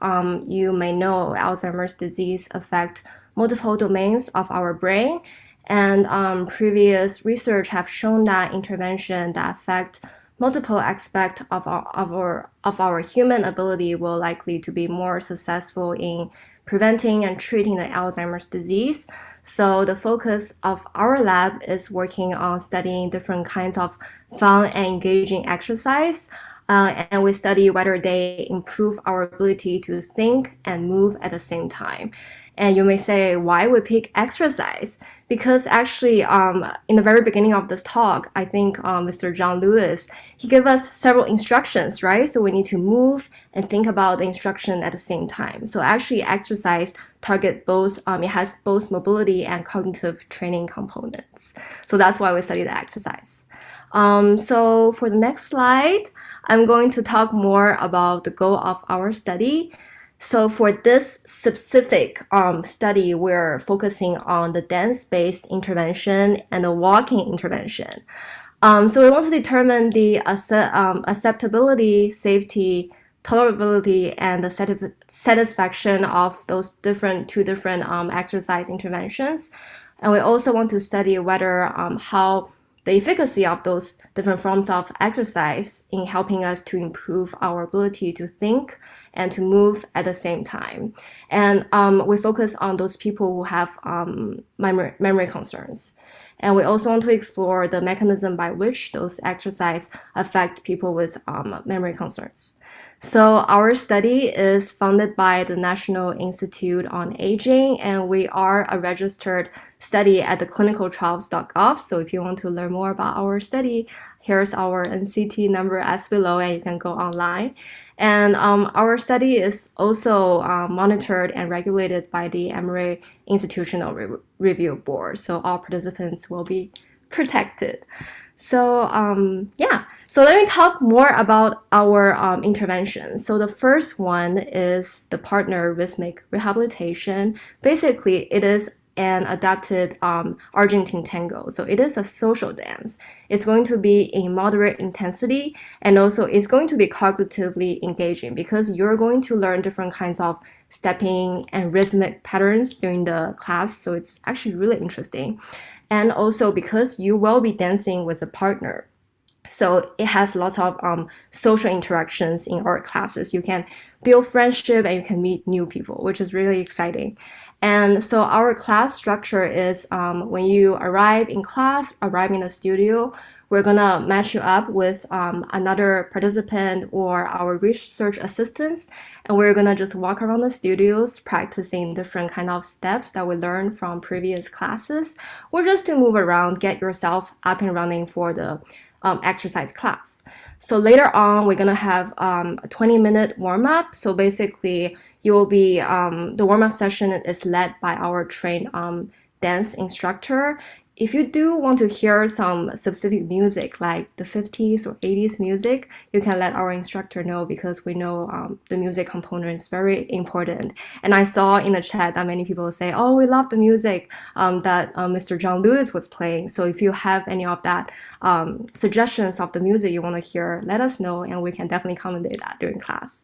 you may know, Alzheimer's disease affects multiple domains of our brain, and previous research have shown that intervention that affect multiple aspects of our human ability will likely to be more successful in preventing and treating the Alzheimer's disease. So the focus of our lab is working on studying different kinds of fun and engaging exercise, and we study whether they improve our ability to think and move at the same time. And you may say, why we pick exercise? Because actually, in the very beginning of this talk, I think Mr. John Lewis, he gave us several instructions, right? So we need to move and think about the instruction at the same time. So actually, exercise target both, it has both mobility and cognitive training components. So that's why we study the exercise. So for the next slide, I'm going to talk more about the goal of our study. So for this specific study, we're focusing on the dance-based intervention and the walking intervention. So we want to determine the acceptability, safety, tolerability, and the satisfaction of those two different exercise interventions. And we also want to study whether how the efficacy of those different forms of exercise in helping us to improve our ability to think and to move at the same time. And we focus on those people who have memory concerns. And we also want to explore the mechanism by which those exercise affect people with memory concerns. So our study is funded by the National Institute on Aging, and we are a registered study at the clinicaltrials.gov. So if you want to learn more about our study, here's our NCT number as below, and you can go online. And our study is also monitored and regulated by the Emory Institutional Review Board. So all participants will be protected. So yeah, so let me talk more about our intervention. So the first one is the partner rhythmic rehabilitation. Basically, it is an adapted Argentine tango. So it is a social dance. It's going to be in moderate intensity, and also it's going to be cognitively engaging because you're going to learn different kinds of stepping and rhythmic patterns during the class. So it's actually really interesting. And also because you will be dancing with a partner. So it has lots of social interactions in our classes. You can build friendship and you can meet new people, which is really exciting. And so our class structure is when you arrive in the studio, we're gonna match you up with another participant or our research assistants, and we're gonna just walk around the studios practicing different kind of steps that we learned from previous classes, or just to move around, get yourself up and running for the exercise class. So later on, we're gonna have a 20-minute warm-up. So basically, you will be the warm-up session is led by our trained dance instructor. If you do want to hear some specific music, like the 50s or 80s music, you can let our instructor know, because we know the music component is very important. And I saw in the chat that many people say, oh, we love the music that Mr. John Lewis was playing. So if you have any of that suggestions of the music you want to hear, let us know, and we can definitely accommodate that during class.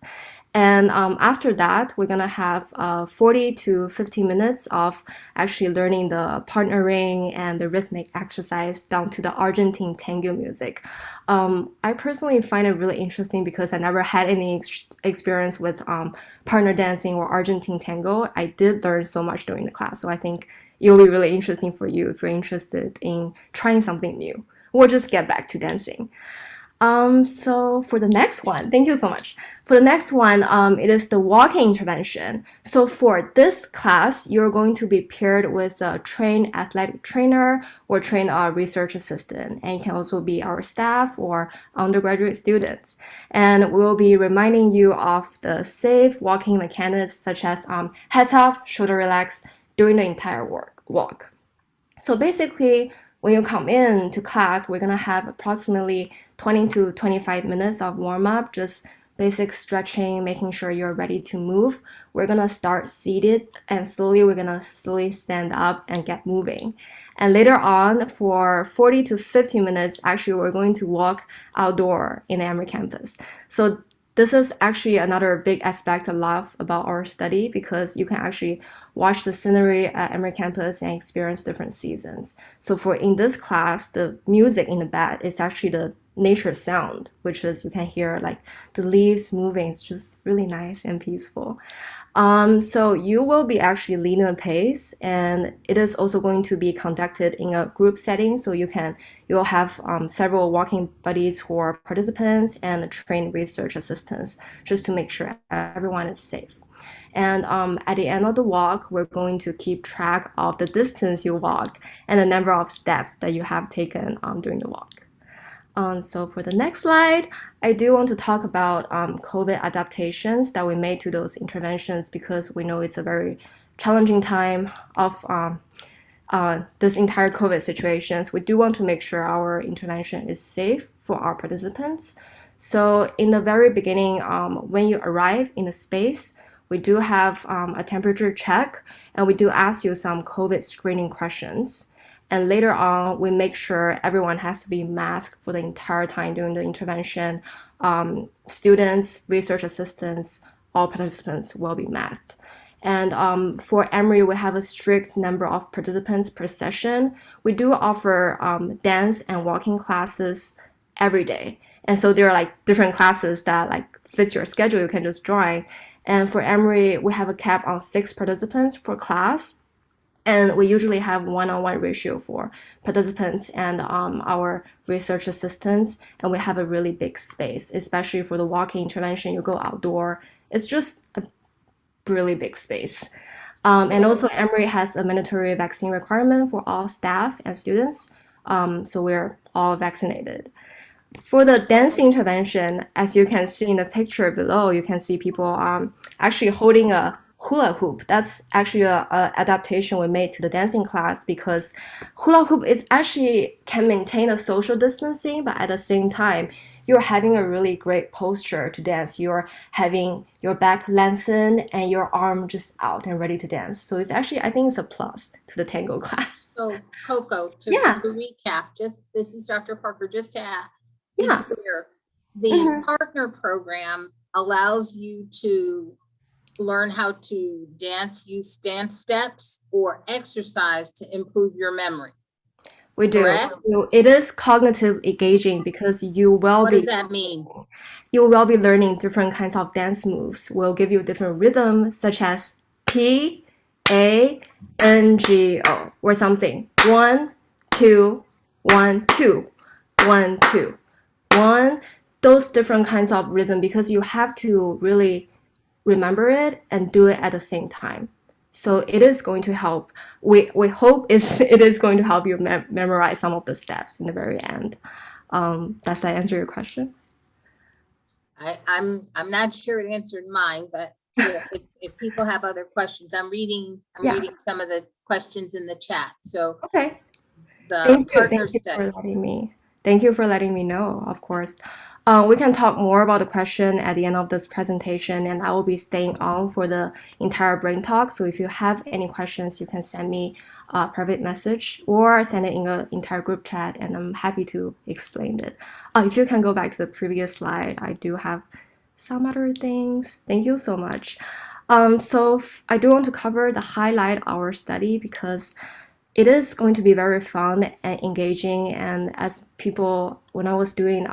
And after that, we're gonna have 40 to 50 minutes of actually learning the partnering and the rhythmic exercise down to the Argentine tango music. I personally find it really interesting because I never had any experience with partner dancing or Argentine tango. I did learn so much during the class, so I think it will be really interesting for you if you're interested in trying something new. We'll just get back to dancing. So for the next one, thank you so much. For the next one, it is the walking intervention. So for this class, you're going to be paired with a trained athletic trainer or trained research assistant, and it can also be our staff or undergraduate students. And we'll be reminding you of the safe walking mechanics such as heads up, shoulder relax during the entire walk. So basically, when you come in to class, we're gonna have approximately 20 to 25 minutes of warm up, just basic stretching, making sure you're ready to move. We're gonna start seated and slowly we're gonna slowly stand up and get moving. And later on, for 40 to 50 minutes, actually, we're going to walk outdoor in the Emory campus. So this is actually another big aspect I love about our study because you can actually watch the scenery at Emory campus and experience different seasons. So for in this class, the music in the back is actually the nature sound, which is you can hear like the leaves moving. It's just really nice and peaceful. So you will be actually leading the pace, and it is also going to be conducted in a group setting. So you'll have several walking buddies who are participants and trained research assistants, just to make sure everyone is safe. And at the end of the walk, we're going to keep track of the distance you walked and the number of steps that you have taken during the walk. So for the next slide, I do want to talk about COVID adaptations that we made to those interventions because we know it's a very challenging time of this entire COVID situations. We do want to make sure our intervention is safe for our participants. So in the very beginning, when you arrive in the space, we do have a temperature check and we do ask you some COVID screening questions. And later on, we make sure everyone has to be masked for the entire time during the intervention. Students, research assistants, all participants will be masked. And for Emory, we have a strict number of participants per session. We do offer dance and walking classes every day. And so there are like different classes that like fits your schedule, you can just join. And for Emory, we have a cap on 6 participants for class. And we usually have one-on-one ratio for participants and our research assistants. And we have a really big space, especially for the walking intervention. You go outdoor. It's just a really big space. And also Emory has a mandatory vaccine requirement for all staff and students. So we're all vaccinated. For the dancing intervention, as you can see in the picture below, you can see people actually holding a hula hoop. That's actually a adaptation we made to the dancing class because hula hoop is actually can maintain a social distancing, but at the same time, you're having a really great posture to dance. You're having your back lengthened and your arm just out and ready to dance. So it's actually, I think it's a plus to the tango class. So Coco, to recap, this is Dr. Parker, just to be clear, the partner program allows you to learn how to use dance steps or exercise to improve your memory. We do. So it is cognitive engaging because you will What does that mean? You will be learning different kinds of dance moves. We'll give you different rhythms such as P, A, N, G, O, or something. 1, 2, 1, 2, 1, 2, 1. Those different kinds of rhythm because you have to really remember it and do it at the same time. So it is going to help. We hope it is going to help you memorize some of the steps in the very end. Does that answer your question? I'm not sure it answered mine, but if people have other questions, I'm reading some of the questions in the chat. So okay. Thank you for letting me know, of course. We can talk more about the question at the end of this presentation, and I will be staying on for the entire BrainTalk. So if you have any questions, you can send me a private message or send it in an entire group chat, and I'm happy to explain it. If you can go back to the previous slide, I do have some other things. Thank you so much. I do want to cover the highlight our study because it is going to be very fun and engaging. And as people, when I was doing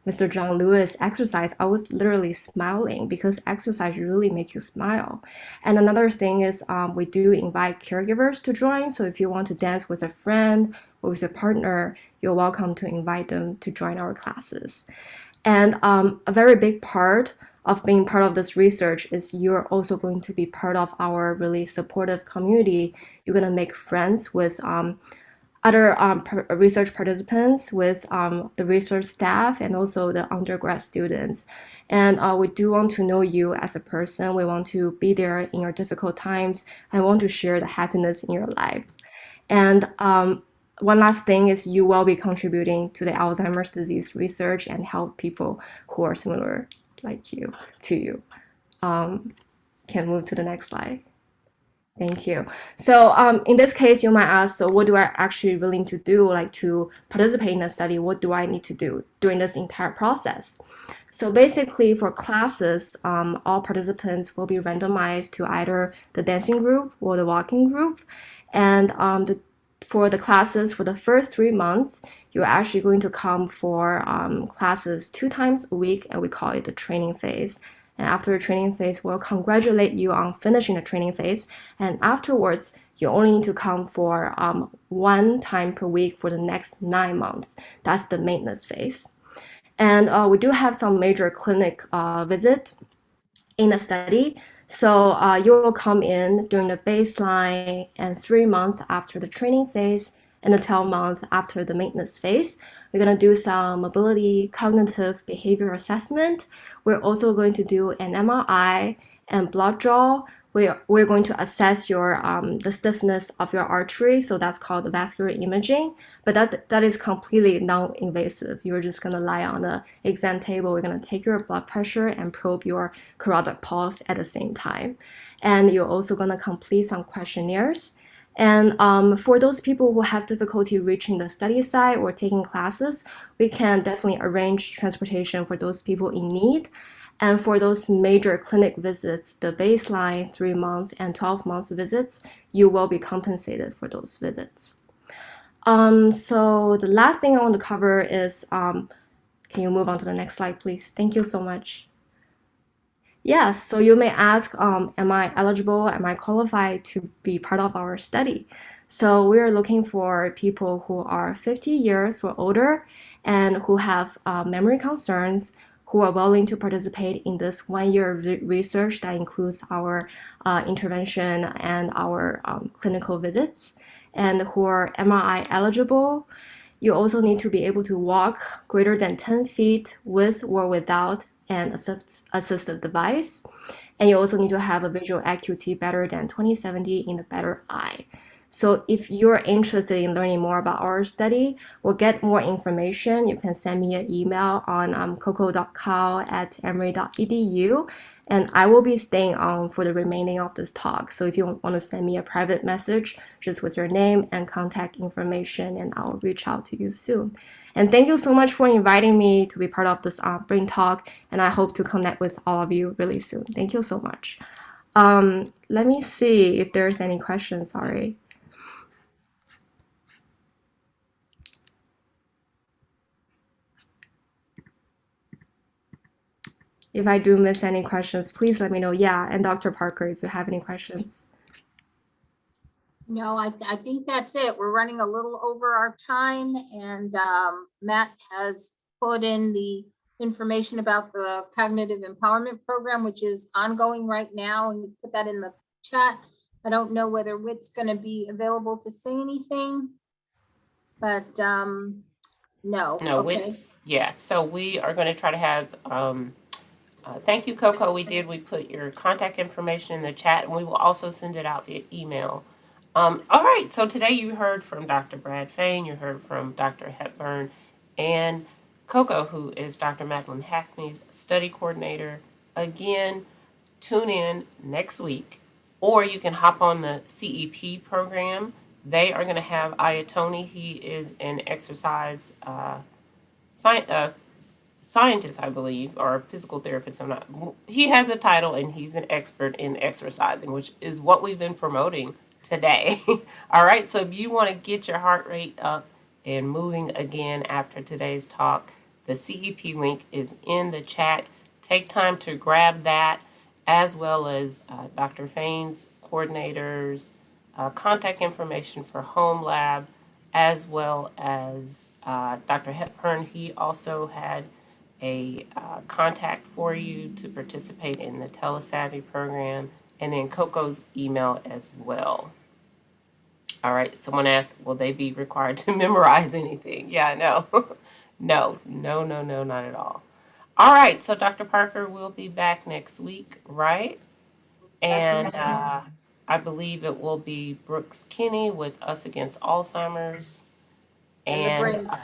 Mr. John Lewis exercise, I was literally smiling because exercise really make you smile. And another thing is we do invite caregivers to join. So if you want to dance with a friend or with a partner, you're welcome to invite them to join our classes. And a very big part of being part of this research is you're also going to be part of our really supportive community. You're going to make friends with other research participants, with the research staff, and also the undergrad students. And we do want to know you as a person. We want to be there in your difficult times and want to share the happiness in your life. And one last thing is you will be contributing to the Alzheimer's disease research and help people who are similar like you to you. Can move to the next slide. Thank you. So in this case, you might ask, so what do I actually really need to do, like to participate in the study? What do I need to do during this entire process? So basically for classes, all participants will be randomized to either the dancing group or the walking group. And for the classes for the first 3 months, you're actually going to come for classes 2 times a week, and we call it the training phase. And after the training phase, we'll congratulate you on finishing the training phase. And afterwards, you only need to come for 1 time per week for the next 9 months. That's the maintenance phase. And we do have some major clinic visit in the study. So you will come in during the baseline and 3 months after the training phase and the 12 months after the maintenance phase. We're going to do some mobility, cognitive behavior assessment. We're also going to do an MRI and blood draw. We're going to assess your the stiffness of your artery, so that's called the vascular imaging. But that is completely non-invasive. You're just going to lie on the exam table. We're going to take your blood pressure and probe your carotid pulse at the same time. And you're also going to complete some questionnaires. And for those people who have difficulty reaching the study site or taking classes, we can definitely arrange transportation for those people in need. And for those major clinic visits, the baseline 3 months and 12 months visits, you will be compensated for those visits. So the last thing I want to cover is, can you move on to the next slide, please? Thank you so much. Yes, so you may ask, am I eligible, am I qualified to be part of our study? So we are looking for people who are 50 years or older and who have memory concerns, who are willing to participate in this 1-year research that includes our intervention and our clinical visits, and who are MRI eligible. You also need to be able to walk greater than 10 feet with or without an assistive device. And you also need to have a visual acuity better than 20/70 in the better eye. So if you're interested in learning more about our study or get more information, you can send me an email on coco.cow@emory.edu, and I will be staying on for the remaining of this talk. So if you want to send me a private message, just with your name and contact information, and I'll reach out to you soon. And thank you so much for inviting me to be part of this BrainTalk, and I hope to connect with all of you really soon. Thank you so much. Let me see if there's any questions, sorry. If I do miss any questions, please let me know. Yeah, and Dr. Parker, if you have any questions. No, I think that's it. We're running a little over our time, and Matt has put in the information about the cognitive empowerment program, which is ongoing right now, and you put that in the chat. I don't know whether Whit's going to be available to say anything, but no. No, Okay. it's, yeah, so we are going to try to have, thank you, Coco. We put your contact information in the chat, and we will also send it out via email. All right, so today you heard from Dr. Brad Fain, you heard from Dr. Hepburn, and Coco, who is Dr. Madeline Hackney's study coordinator. Again, tune in next week, or you can hop on the CEP program. They are going to have Ayatoni. He is an exercise scientist, I believe, or a physical therapist. I'm not. He has a title, and he's an expert in exercising, which is what we've been promoting today. All right. So if you want to get your heart rate up and moving again after today's talk, the CEP link is in the chat. Take time to grab that, as well as Dr. Fain's coordinators, contact information for Homelab, as well as Dr. Hepburn. He also had a contact for you to participate in the Telesavvy program, and then Coco's email as well. All right, someone asked, will they be required to memorize anything? Yeah, no. No, not at all. All right, so Dr. Parker will be back next week, right? And I believe it will be Brooks Kinney with Us Against Alzheimer's. And the And brain.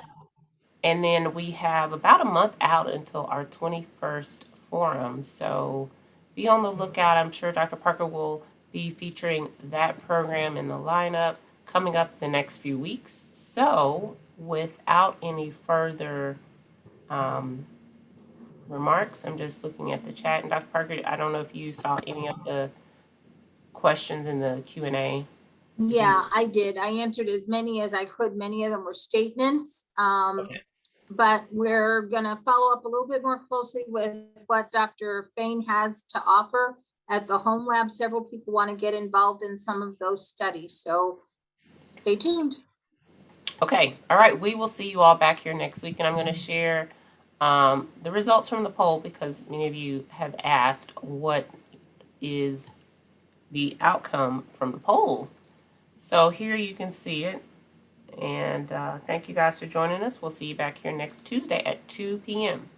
and then we have about a month out until our 21st forum. So be on the lookout. I'm sure Dr. Parker will be featuring that program in the lineup coming up the next few weeks. So without any further um, remarks, I'm just looking at the chat. And Dr. Parker, I don't know if you saw any of the questions in the Q&A. Yeah, I did. I answered as many as I could. Many of them were statements. Okay. But we're gonna follow up a little bit more closely with what Dr. Fain has to offer at the home lab. Several people want to get involved in some of those studies, so stay tuned. Okay. All right. We will see you all back here next week, and I'm going to share the results from the poll because many of you have asked what is the outcome from the poll. So here you can see it. And thank you guys for joining us. We'll see you back here next Tuesday at 2 p.m.